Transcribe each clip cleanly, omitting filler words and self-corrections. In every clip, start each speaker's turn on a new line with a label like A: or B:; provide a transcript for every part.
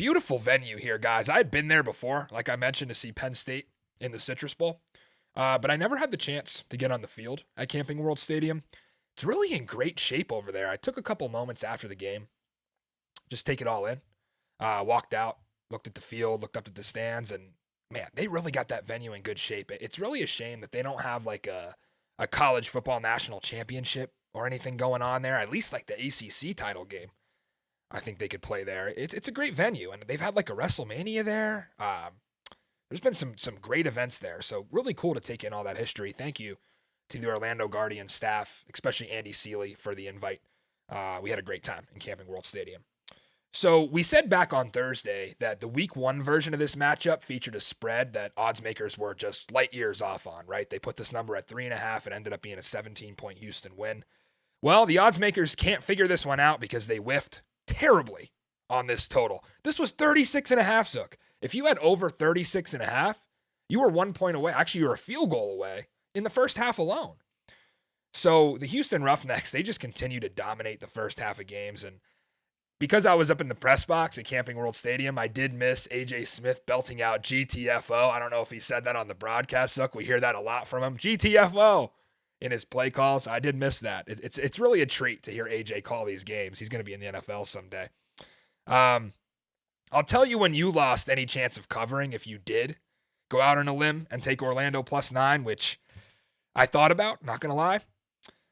A: Beautiful venue here, guys. I had been there before, like I mentioned, to see Penn State in the Citrus Bowl, but I never had the chance to get on the field at Camping World Stadium. It's really in great shape over there. I took a couple moments after the game, just take it all in. Walked out, looked at the field, looked up at the stands, and man, they really got that venue in good shape. It's really a shame that they don't have like a college football national championship or anything going on there, at least like the ACC title game. I think they could play there. It's a great venue, and they've had like a WrestleMania there. There's been some great events there, so really cool to take in all that history. Thank you to the Orlando Guardian staff, especially Andy Seeley, for the invite. We had a great time in Camping World Stadium. So we said back on Thursday that the week 1 version of this matchup featured a spread that odds makers were just light years off on, right? They put this number at 3.5 and ended up being a 17-point Houston win. Well, the odds makers can't figure this one out because they whiffed terribly on this total. This was 36.5, Zook. If you had over 36.5, you were 1 point away. Actually, you were a field goal away in the first half alone. So the Houston Roughnecks, they just continue to dominate the first half of games. And because I was up in the press box at Camping World Stadium, I did miss A.J. Smith belting out GTFO. I don't know if he said that on the broadcast, Zook. We hear that a lot from him. GTFO in his play calls. I did miss that. It's really a treat to hear AJ call these games. He's going to be in the NFL someday. I'll tell you when you lost any chance of covering, if you did go out on a limb and take Orlando +9, which I thought about, not going to lie.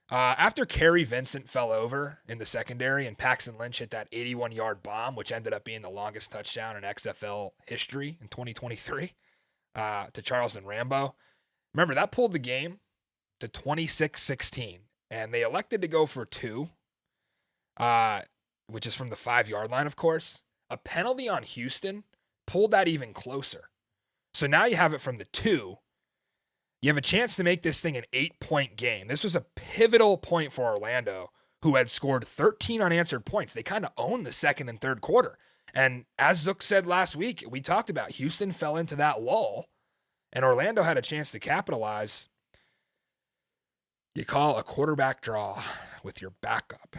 A: After Kerry Vincent fell over in the secondary and Paxton Lynch hit that 81-yard bomb, which ended up being the longest touchdown in XFL history in 2023 to Charleston Rambo. Remember, that pulled the game to 26-16, and they elected to go for 2, which is from the 5-yard line, of course. A penalty on Houston pulled that even closer. So now you have it from the 2. You have a chance to make this thing an 8-point game. This was a pivotal point for Orlando, who had scored 13 unanswered points. They kind of owned the second and third quarter. And as Zook said last week, we talked about Houston fell into that lull, and Orlando had a chance to capitalize. You call a quarterback draw with your backup.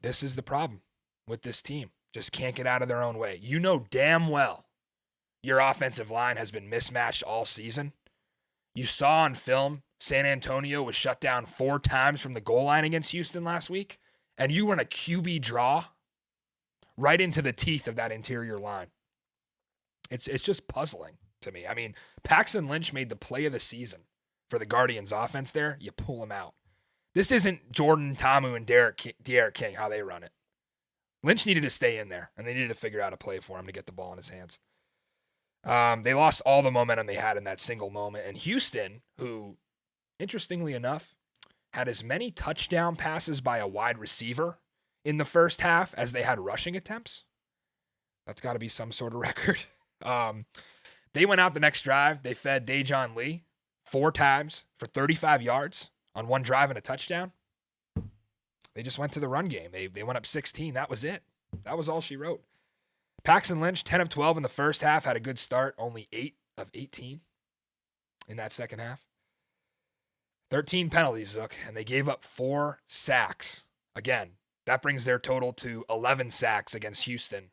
A: This is the problem with this team. Just can't get out of their own way. You know damn well your offensive line has been mismatched all season. You saw on film San Antonio was shut down 4 times from the goal line against Houston last week, and you run a QB draw right into the teeth of that interior line. It's just puzzling to me. I mean, Paxton Lynch made the play of the season for the Guardians offense there. You pull him out. This isn't Jordan Ta'amu and De'Aaron King, how they run it. Lynch needed to stay in there, and they needed to figure out a play for him to get the ball in his hands. They lost all the momentum they had in that single moment. And Houston, who, interestingly enough, had as many touchdown passes by a wide receiver in the first half as they had rushing attempts. That's got to be some sort of record. They went out the next drive. They fed Dejon Lee 4 times for 35 yards on 1 drive and a touchdown. They just went to the run game. They went up 16. That was it. That was all she wrote. Paxton Lynch, 10 of 12 in the first half, had a good start, only 8 of 18 in that second half. 13 penalties, Zook, and they gave up 4 sacks. Again, that brings their total to 11 sacks against Houston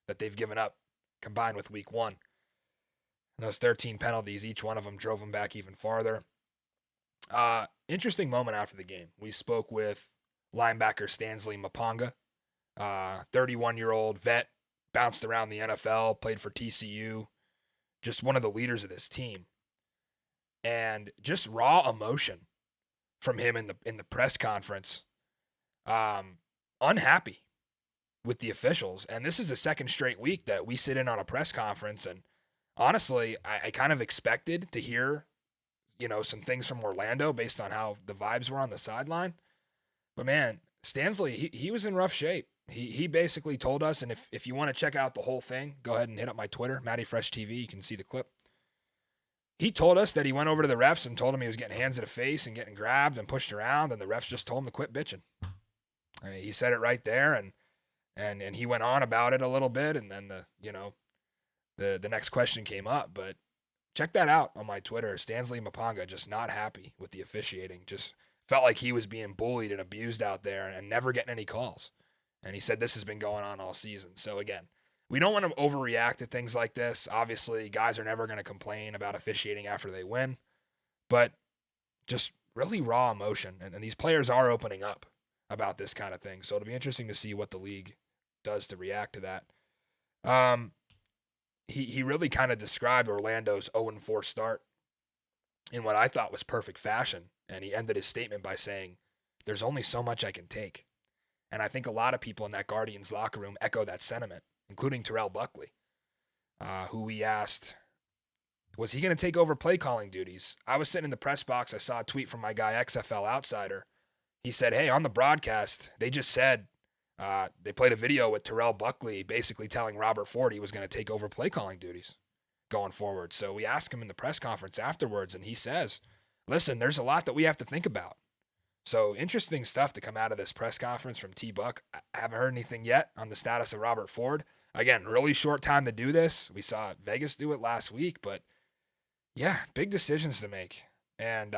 A: that they've given up, combined with week 1. And those 13 penalties, each one of them drove them back even farther. Interesting moment after the game. We spoke with linebacker Stanley Mapanga, 31-year-old vet, bounced around the NFL, played for TCU, just one of the leaders of this team. And just raw emotion from him in the press conference. Unhappy with the officials. And this is the second straight week that we sit in on a press conference. And honestly, I kind of expected to hear, some things from Orlando based on how the vibes were on the sideline. But man, Stanley, he was in rough shape. He basically told us, and if you want to check out the whole thing, go ahead and hit up my Twitter, Matty Fresh TV. You can see the clip. He told us that he went over to the refs and told him he was getting hands to the face and getting grabbed and pushed around, and the refs just told him to quit bitching. I mean, he said it right there, and he went on about it a little bit, and then the next question came up. But check that out on my Twitter. Stanley Mapanga just not happy with the officiating. Just felt like he was being bullied and abused out there and never getting any calls. And he said this has been going on all season. So again, we don't want to overreact to things like this. Obviously, guys are never going to complain about officiating after they win, but just really raw emotion. And these players are opening up about this kind of thing. So it'll be interesting to see what the league does to react to that. He really kind of described Orlando's 0-4 start in what I thought was perfect fashion. And he ended his statement by saying, there's only so much I can take. And I think a lot of people in that Guardians locker room echo that sentiment, including Terrell Buckley, who we asked, was he going to take over play calling duties? I was sitting in the press box. I saw a tweet from my guy, XFL Outsider. He said, hey, on the broadcast, they just said, they played a video with Terrell Buckley basically telling Robert Ford he was going to take over play calling duties going forward. So we asked him in the press conference afterwards, and he says, listen, there's a lot that we have to think about. So interesting stuff to come out of this press conference from T-Buck. I haven't heard anything yet on the status of Robert Ford. Again, really short time to do this. We saw Vegas do it last week, but yeah, big decisions to make. And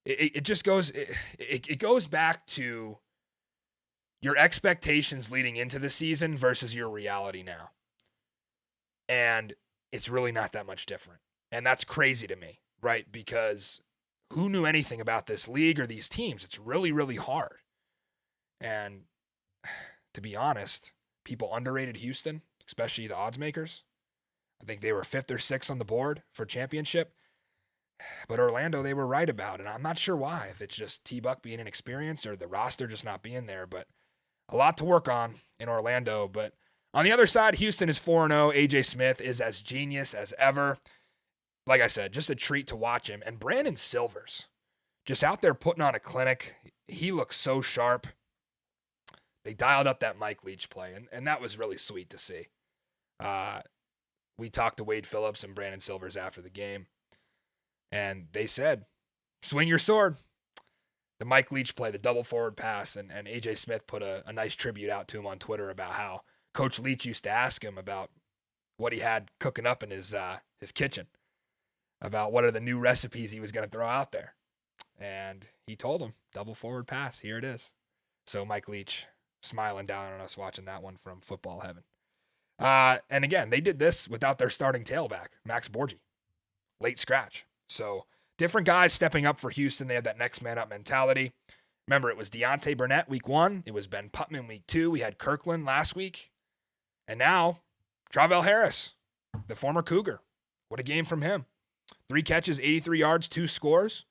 A: it just goes, it goes back to your expectations leading into the season versus your reality now. And it's really not that much different. And that's crazy to me, right? Because who knew anything about this league or these teams? It's really, really hard. And to be honest, people underrated Houston, especially the odds makers. I think they were 5th or 6th on the board for championship. But Orlando, they were right about. And I'm not sure why, if it's just T-Buck being inexperienced or the roster just not being there. But a lot to work on in Orlando. But on the other side, Houston is 4-0. AJ Smith is as genius as ever. Like I said, just a treat to watch him. And Brandon Silvers, just out there putting on a clinic. He looks so sharp. They dialed up that Mike Leach play, and that was really sweet to see. We talked to Wade Phillips and Brandon Silvers after the game, and they said, swing your sword. The Mike Leach play, the double forward pass, and AJ Smith put a nice tribute out to him on Twitter about how Coach Leach used to ask him about what he had cooking up in his kitchen, about what are the new recipes he was going to throw out there. And he told him, double forward pass, here it is. So Mike Leach smiling down on us watching that one from football heaven. And again, they did this without their starting tailback, Max Borgi, late scratch. So different guys stepping up for Houston. They had that next man up mentality. Remember, it was Deontay Burnett week 1. It was Ben Putman week 2. We had Kirkland last week. And now, Travell Harris, the former Cougar. What a game from him. 3 catches, 83 yards, 2 scores.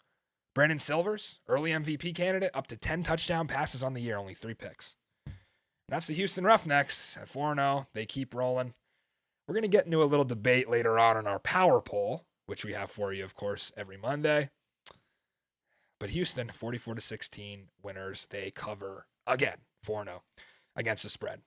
A: Brandon Silvers, early MVP candidate, up to 10 touchdown passes on the year, only 3 picks. And that's the Houston Roughnecks at 4-0. They keep rolling. We're going to get into a little debate later on in our power poll, which we have for you, of course, every Monday. But Houston, 44-16 winners. They cover, again, 4-0 against the spread.